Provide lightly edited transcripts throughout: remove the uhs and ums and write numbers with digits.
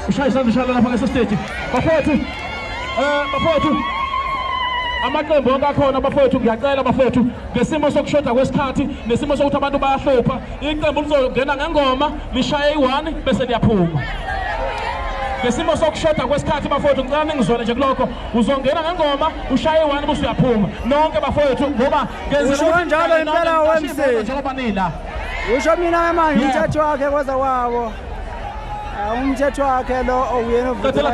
Ushayisandla lapha ngese stage bafowethu amaqembu onke akhona bafowethu ngiyacela bafowethu ngesimo sokushoda kwesikhathi nesimo sokuthi abantu bayahlupha iqembu lizongena ngengoma lishaye i1 bese liyaphuma ngesimo sokushoda kwesikhathi bafowethu ngicela ningizwele nje kulokho uzongena ngengoma ushaye i1 bese uyaphuma nonke bafowethu ngoba usho kanjalo impela wemse njengoba nila usho mina manje umthetho wakhe kwaza wabo umthetho wakhe lo oyena ovukela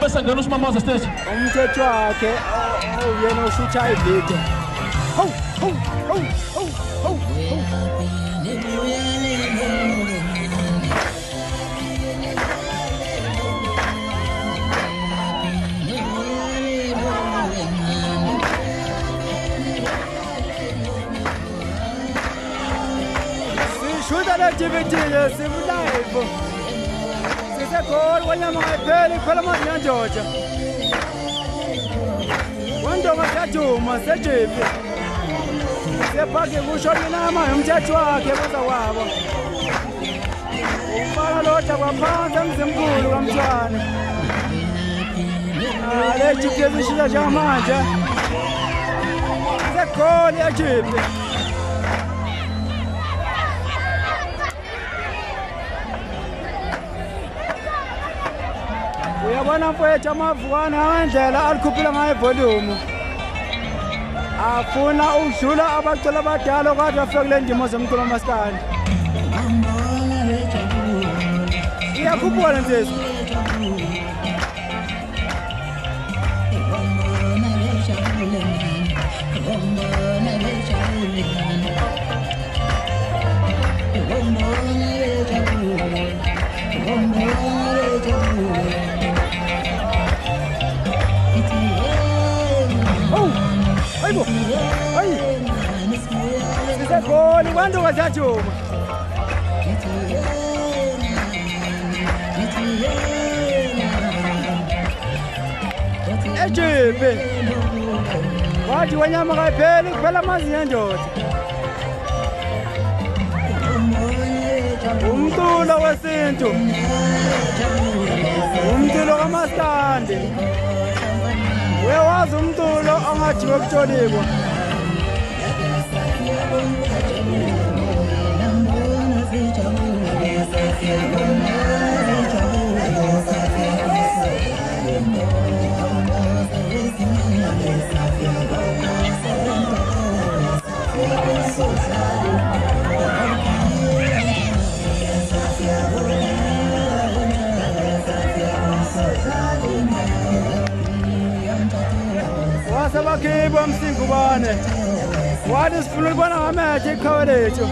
bese ngena uSimamaza stage umthetho wakhe oyena oshutha ivideo sishuta la DVD live sisekhona kwanyama ngapheli khona manje njoja kanto ngasajuma sejipi sephake kusho minama umthetho wakhe kweza wabo umfana lodwa kwaphansi emzimkhulu kamthwane le jipi yezishiya njengamanje segoli yajipi uyabona mfowethu amavukana ngendlela alikhuphula ngayo ivolume afuna ukudlula abaculi abadala okade bafike kule ndima zomculo wamaskandi iyakhuphuka le nsizwa Goli quando vai a giù e jipe wathi wanyama kapheli kuphela amazi yendoda umculo wesintu umculo kamaskandi uyawazi umculo ongajiwe kutsholikwa wasebakhipha msingubane wathi sifuna ukubona ngamehlo iqhawe lethu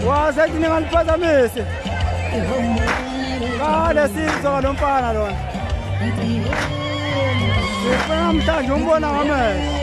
wasethi ningaliphazamisi kale sizwa lo mfana lona sifuna namhlanje umbona ngamehlo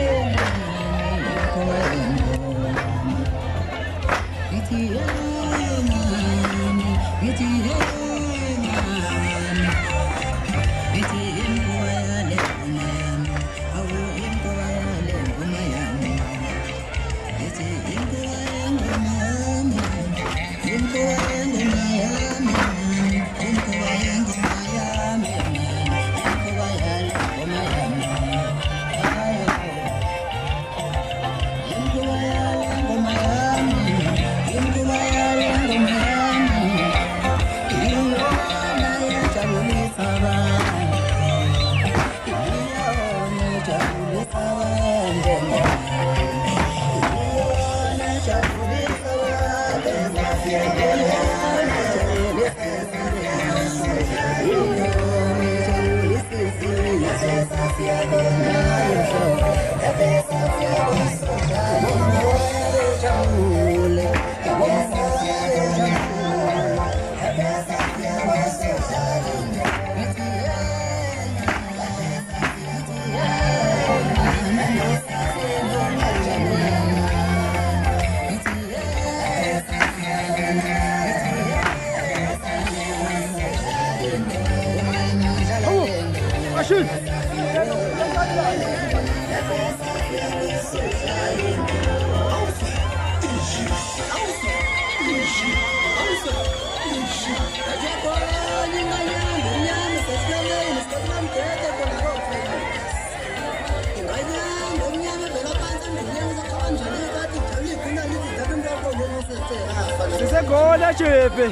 Segoli yajipe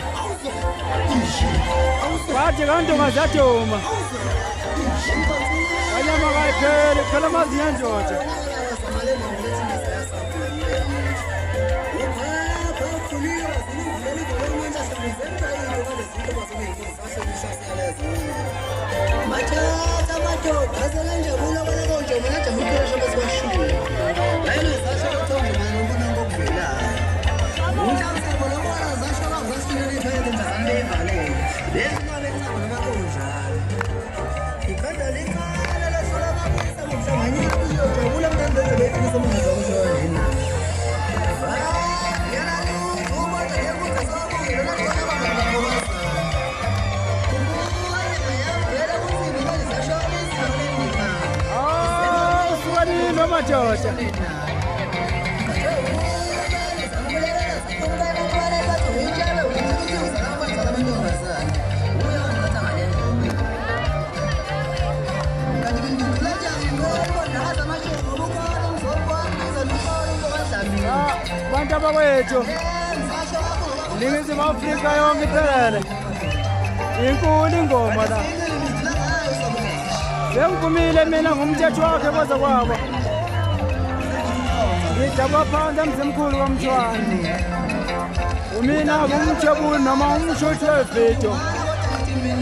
wathi kanto ngasajuma wanyama kapheli kuphela amazi yendoda amatsha. Bantu abakwethu Ningizimu Afrika yonke iphelele inkulu ingoma la Bengivumile mina ngumthetho wakhe kwaze kwabo Ngijaba phansi emzimkhulu kaMthwani Umina ngumthebuli noma umshothi wevidiyo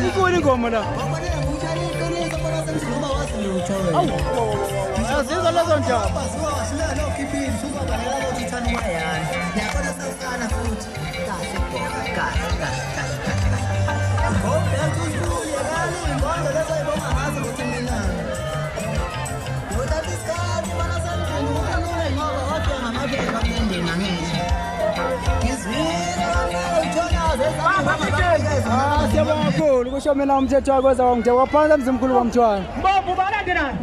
Inkulu ingoma la Azizwa lezo ndaba Siyabonga kakhulu kusho mina umthetho wakho kweza ngijaba phansi emzimkhulu kaMthwani Mbongo balandelana